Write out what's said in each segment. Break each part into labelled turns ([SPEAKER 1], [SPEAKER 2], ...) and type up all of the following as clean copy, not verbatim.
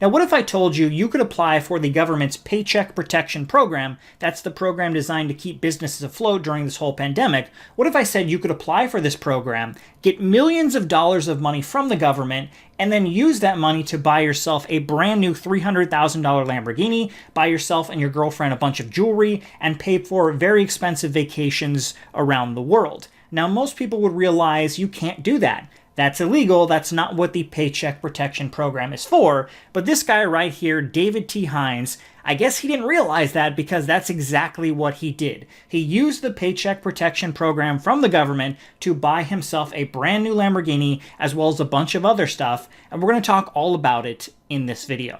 [SPEAKER 1] Now, what if I told you you could apply for the government's Paycheck Protection Program? That's the program designed to keep businesses afloat during this whole pandemic. What if I said you could apply for this program, get millions of dollars of money from the government, and then use that money to buy yourself a brand new $300,000 Lamborghini, buy yourself and your girlfriend a bunch of jewelry, and pay for very expensive vacations around the world? Now, most people would realize you can't do that. That's illegal. That's not what the Paycheck Protection Program is for. But this guy right here, David T. Hines, I guess he didn't realize that because that's exactly what he did. He used the Paycheck Protection Program from the government to buy himself a brand new Lamborghini as well as a bunch of other stuff. And we're going to talk all about it in this video.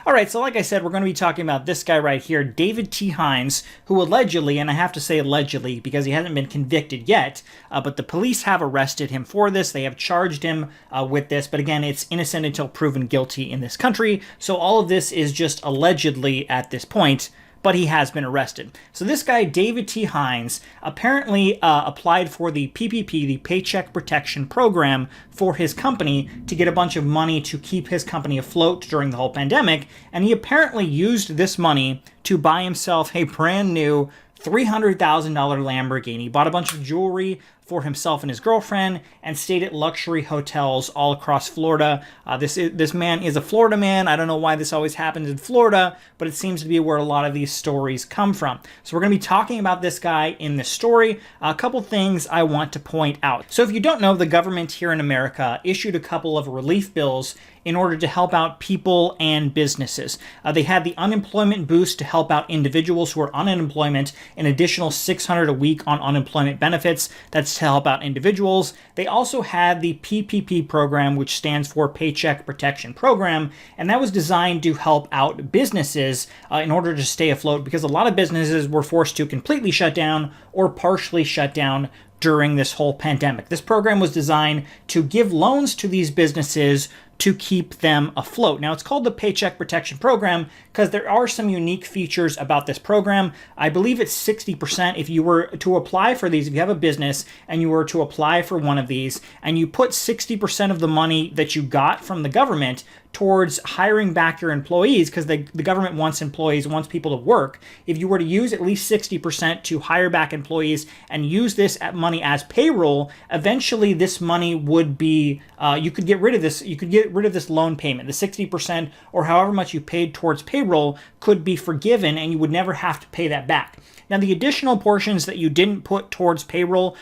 [SPEAKER 1] All right, so like I said, we're going to be talking about this guy right here, David T. Hines, who allegedly, and I have to say allegedly because he hasn't been convicted yet, but the police have arrested him for this. They have charged him with this, but again, it's innocent until proven guilty in this country. So all of this is just allegedly at this point, but he has been arrested. So this guy, David T. Hines, apparently applied for the PPP, the Paycheck Protection Program, for his company to get a bunch of money to keep his company afloat during the whole pandemic, and he apparently used this money to buy himself a brand new $300,000 Lamborghini, bought a bunch of jewelry for himself and his girlfriend, and stayed at luxury hotels all across Florida. This man is a Florida man. I don't know why this always happens in Florida, but it seems to be where a lot of these stories come from. So we're going to be talking about this guy in this story. A couple things I want to point out. So if you don't know, the government here in America issued a couple of relief bills in order to help out people and businesses. They had the unemployment boost to help out individuals who are on unemployment, an additional $600 a week on unemployment benefits. That's to help out individuals. They also had the PPP program, which stands for Paycheck Protection Program, and that was designed to help out businesses in order to stay afloat because a lot of businesses were forced to completely shut down or partially shut down during this whole pandemic. This program was designed to give loans to these businesses to keep them afloat. Now, it's called the Paycheck Protection Program because there are some unique features about this program. I believe it's 60% if you were to apply for these. If you have a business and you were to apply for one of these and you put 60% of the money that you got from the government towards hiring back your employees, because the government wants employees, wants people to work. If you were to use at least 60% to hire back employees and use this money as payroll, eventually this money would be, you could get rid of this. You could get rid of this loan payment. The 60% or however much you paid towards payroll could be forgiven and you would never have to pay that back. Now, the additional portions that you didn't put towards payroll,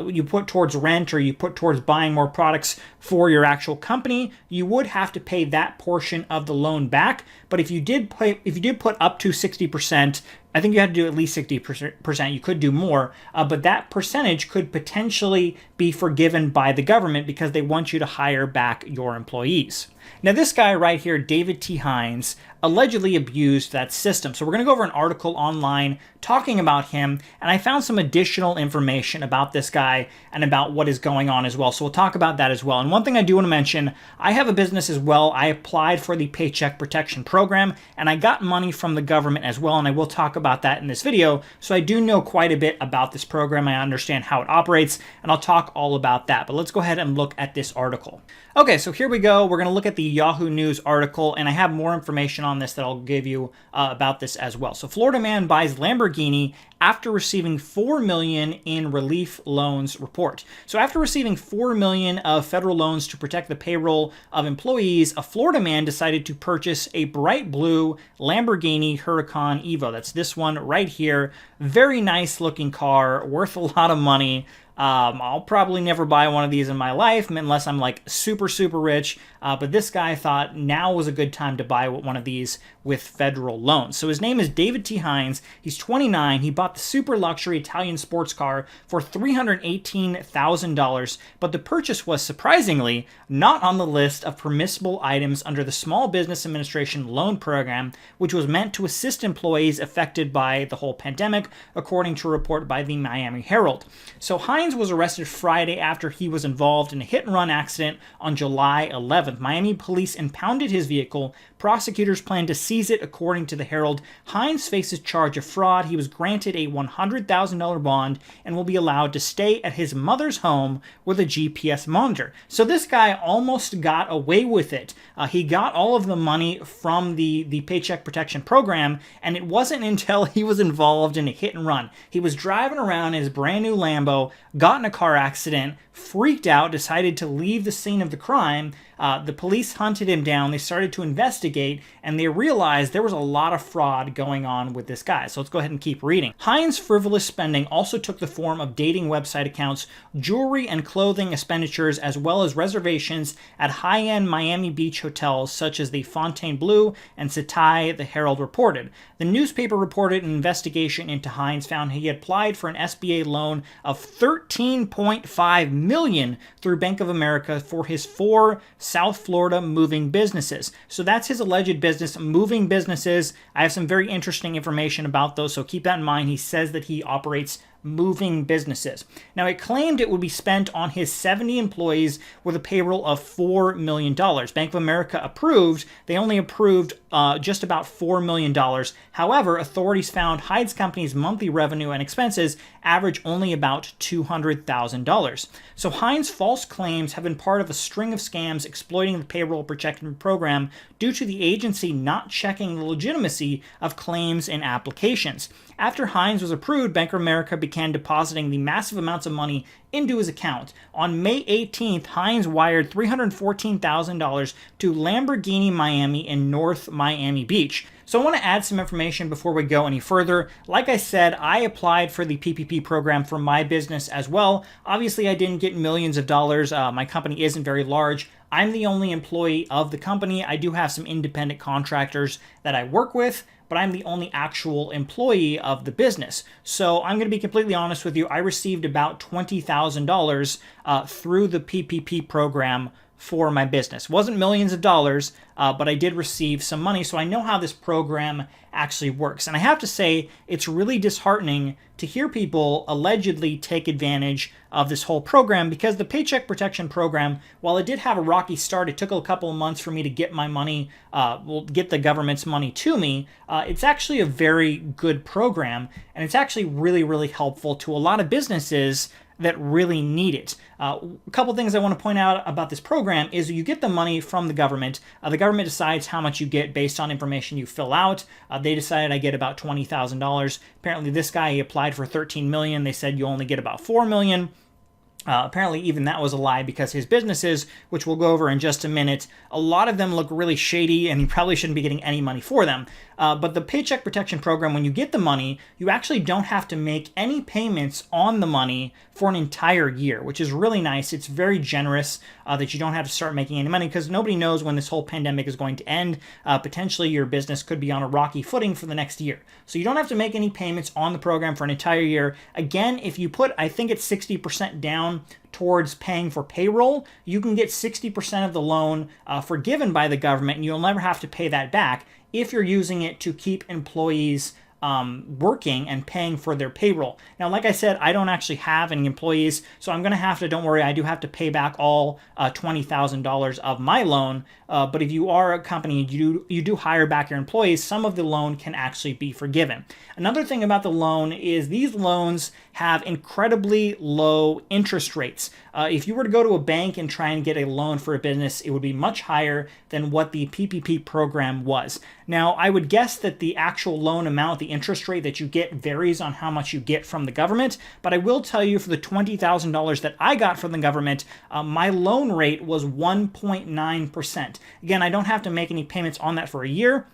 [SPEAKER 1] you put towards rent or you put towards buying more products for your actual company, you would have to pay that portion of the loan back. But if you did put up to 60%, I think you had to do at least 60%. You could do more, but that percentage could potentially be forgiven by the government because they want you to hire back your employees. Now, this guy right here, David T. Hines, allegedly abused that system. So we're going to go over an article online talking about him, and I found some additional information about this guy and about what is going on as well. So we'll talk about that as well. And one thing I do want to mention, I have a business as well. I applied for the Paycheck Protection Program, and I got money from the government as well, and I will talk about that in this video. So I do know quite a bit about this program. I understand how it operates, and I'll talk all about that. But let's go ahead and look at this article. Okay, so here we go. We're going to look at the Yahoo News article, and I have more information on this that I'll give you about this as well. So Florida man buys Lamborghini after receiving $4 million in relief loans report. So after receiving $4 million of federal loans to protect the payroll of employees, a Florida man decided to purchase a bright blue Lamborghini Huracan Evo. That's this one right here. Very nice looking car, worth a lot of money. I'll probably never buy one of these in my life unless I'm like super, super rich. But this guy thought now was a good time to buy one of these with federal loans. So his name is David T. Hines. He's 29. He bought the super luxury Italian sports car for $318,000. But the purchase was surprisingly not on the list of permissible items under the Small Business Administration loan program, which was meant to assist employees affected by the whole pandemic, according to a report by the Miami Herald. So Hines Hines was arrested Friday after he was involved in a hit-and-run accident on July 11th. Miami police impounded his vehicle. Prosecutors plan to seize it, according to the Herald. Hines faces charge of fraud. He was granted a $100,000 bond and will be allowed to stay at his mother's home with a GPS monitor. So this guy almost got away with it. He got all of the money from the Paycheck Protection Program, and it wasn't until he was involved in a hit and run. He was driving around in his brand new Lambo, got in a car accident, freaked out, decided to leave the scene of the crime. The police hunted him down. They started to investigate, and they realized there was a lot of fraud going on with this guy. So let's go ahead and keep reading. Hines' frivolous spending also took the form of dating website accounts, jewelry and clothing expenditures, as well as reservations at high-end Miami Beach hotels such as the Fontainebleau and Setai, the Herald reported. The newspaper reported an investigation into Hines found he had applied for an SBA loan of $13.5 million through Bank of America for his 4 South Florida moving businesses. So that's his alleged business, moving businesses. I have some very interesting information about those, so keep that in mind. He says that he operates moving businesses. Now, it claimed it would be spent on his 70 employees with a payroll of $4 million. Bank of America approved. They only approved just about $4 million. However, authorities found Hines Company's monthly revenue and expenses average only about $200,000. So Hines' false claims have been part of a string of scams exploiting the payroll protection program due to the agency not checking the legitimacy of claims and applications. After Hines was approved, Bank of America began depositing the massive amounts of money into his account. On May 18th, Hines wired $314,000 to Lamborghini Miami in North Miami Beach. So I want to add some information before we go any further. Like I said, I applied for the PPP program for my business as well. Obviously, I didn't get millions of dollars. My company isn't very large. I'm the only employee of the company. I do have some independent contractors that I work with, but I'm the only actual employee of the business. So I'm going to be completely honest with you. I received about $20,000 through the PPP program for my business. It wasn't millions of dollars, but I did receive some money, so I know how this program actually works. And I have to say, it's really disheartening to hear people allegedly take advantage of this whole program, because the Paycheck Protection Program, while it did have a rocky start, it took a couple of months for me to get my money, get the government's money to me. It's actually a very good program, and it's actually really, really helpful to a lot of businesses that really need it. A couple things I want to point out about this program is you get the money from the government. The government decides how much you get based on information you fill out. They decided I get about $20,000. Apparently this guy, he applied for $13 million. They said you only get about $4 million. Apparently even that was a lie, because his businesses, which we'll go over in just a minute, a lot of them look really shady, and he probably shouldn't be getting any money for them. But the Paycheck Protection Program, when you get the money, you actually don't have to make any payments on the money for an entire year, which is really nice. It's very generous that you don't have to start making any money, because nobody knows when this whole pandemic is going to end. Potentially your business could be on a rocky footing for the next year. So you don't have to make any payments on the program for an entire year. Again, if you put, I think it's 60% down towards paying for payroll, you can get 60% of the loan forgiven by the government, and you'll never have to pay that back if you're using it to keep employees working and paying for their payroll. Now, like I said, I don't actually have any employees, so I'm going to have to, don't worry, I do have to pay back all $20,000 of my loan. But if you are a company and you do hire back your employees, some of the loan can actually be forgiven. Another thing about the loan is these loans have incredibly low interest rates. If you were to go to a bank and try and get a loan for a business, it would be much higher than what the PPP program was. Now, I would guess that the actual loan amount, the interest rate that you get, varies on how much you get from the government, but I will tell you, for the $20,000 that I got from the government, my loan rate was 1.9%. Again, I don't have to make any payments on that for a year,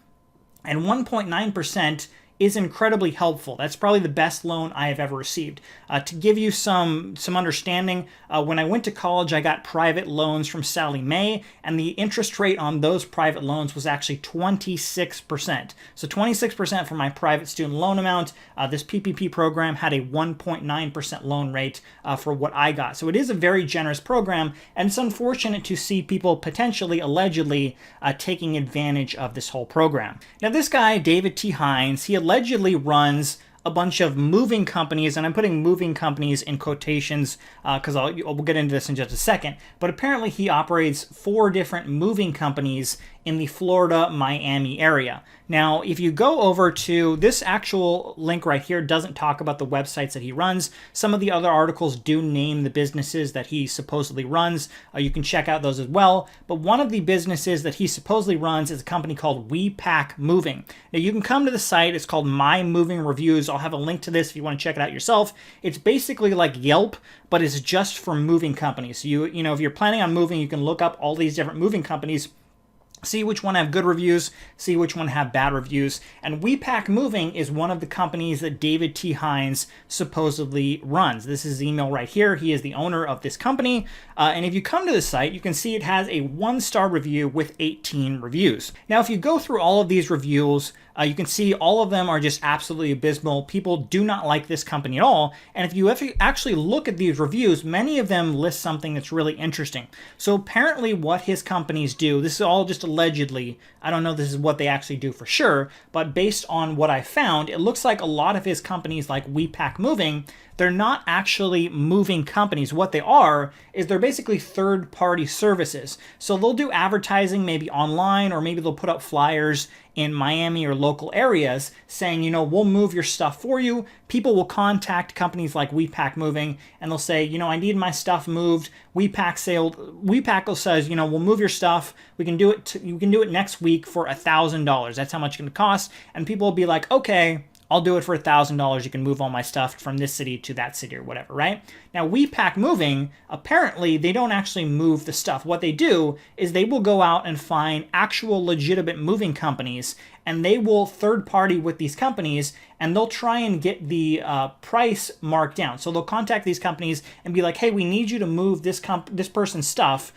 [SPEAKER 1] and 1.9% is incredibly helpful. That's probably the best loan I have ever received. To give you some understanding, when I went to college, I got private loans from Sallie Mae, and the interest rate on those private loans was actually 26%. So 26% for my private student loan amount. This PPP program had a 1.9% loan rate for what I got. So it is a very generous program, and it's unfortunate to see people potentially, allegedly, taking advantage of this whole program. Now, this guy, David T. Hines, he allegedly runs a a bunch of moving companies, and I'm putting moving companies in quotations because we'll get into this in just a second, but apparently he operates 4 different moving companies in the Florida, Miami area. Now, if you go over to this actual link right here, doesn't talk about the websites that he runs. Some of the other articles do name the businesses that he supposedly runs. You can check out those as well. But one of the businesses that he supposedly runs is a company called We Pack Moving. Now, you can come to the site. It's called My Moving Reviews. I'll have a link to this if you want to check it out yourself. It's basically like Yelp, but it's just for moving companies. So you know, if you're planning on moving, you can look up all these different moving companies, see which one have good reviews, see which one have bad reviews. And We Pack Moving is one of the companies that David T. Hines supposedly runs. This is his email right here. He is the owner of this company. And if you come to the site, you can see it has a 1-star review with 18 reviews. Now, if you go through all of these reviews, you can see all of them are just absolutely abysmal. People do not like this company at all. And if you actually look at these reviews, many of them list something that's really interesting. So apparently what his companies do, this is all just allegedly, I don't know this is what they actually do for sure, but based on what I found, it looks like a lot of his companies like We Pack Moving, they're not actually moving companies. What they are is they're basically third-party services. So they'll do advertising maybe online, or maybe they'll put up flyers in Miami or local areas saying, you know, we'll move your stuff for you. People will contact companies like We Pack Moving and they'll say, you know, I need my stuff moved. We Pack says, you know, we'll move your stuff. We can do it. You can do it next week for $1,000. That's how much it's going to cost. And people will be like, okay, I'll do it for $1,000. You can move all my stuff from this city to that city or whatever, right? Now, We Pack Moving, apparently they don't actually move the stuff. What they do is they will go out and find actual legitimate moving companies, and they will third party with these companies, and they'll try and get the price marked down. So they'll contact these companies and be like, hey, we need you to move this person's stuff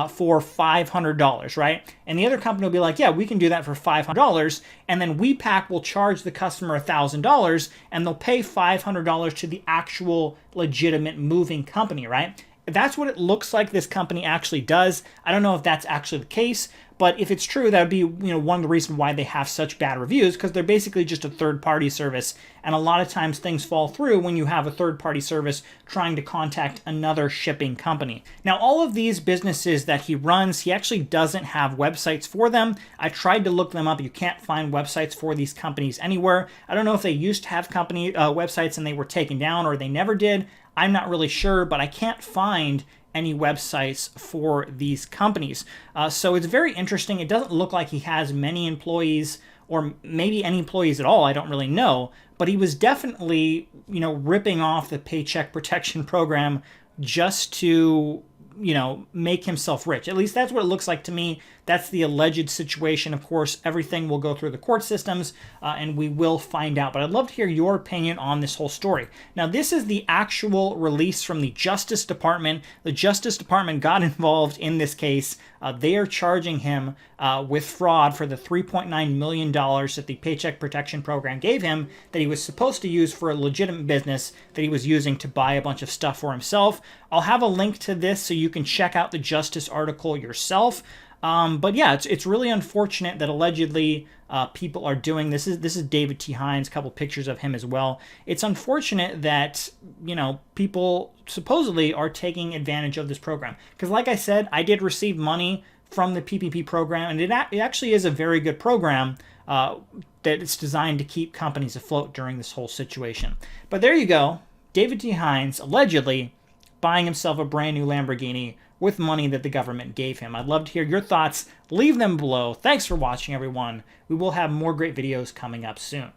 [SPEAKER 1] for $500, right? And the other company will be like, yeah, we can do that for $500. And then We Pack will charge the customer $1,000, and they'll pay $500 to the actual legitimate moving company, right? That's what it looks like this company actually does. I don't know if that's actually the case, but if it's true, that would be, you know, one of the reasons why they have such bad reviews, because they're basically just a third-party service, and a lot of times things fall through when you have a third-party service trying to contact another shipping company. Now, all of these businesses that he runs, he actually doesn't have websites for them. I tried to look them up. You can't find websites for these companies anywhere. I don't know if they used to have company websites and they were taken down, or they never did. I'm not really sure, but I can't find any websites for these companies. So it's very interesting. It doesn't look like he has many employees, or maybe any employees at all. I don't really know. But he was definitely, you know, ripping off the Paycheck Protection Program just to, you know, make himself rich. At least that's what it looks like to me. That's the alleged situation. Of course, everything will go through the court systems, and we will find out. But I'd love to hear your opinion on this whole story. Now, this is the actual release from the Justice Department. The Justice Department got involved in this case. They are charging him with fraud for the $3.9 million that the Paycheck Protection Program gave him, that he was supposed to use for a legitimate business that he was using to buy a bunch of stuff for himself. I'll have a link to this so you can check out the Justice article yourself. But yeah, it's really unfortunate that allegedly people are doing this. This is David T. Hines, a couple pictures of him as well. It's unfortunate that, you know, people supposedly are taking advantage of this program. Because like I said, I did receive money from the PPP program, and it actually is a very good program that it's designed to keep companies afloat during this whole situation. But there you go. David T. Hines allegedly buying himself a brand new Lamborghini with money that the government gave him. I'd love to hear your thoughts. Leave them below. Thanks for watching, everyone. We will have more great videos coming up soon.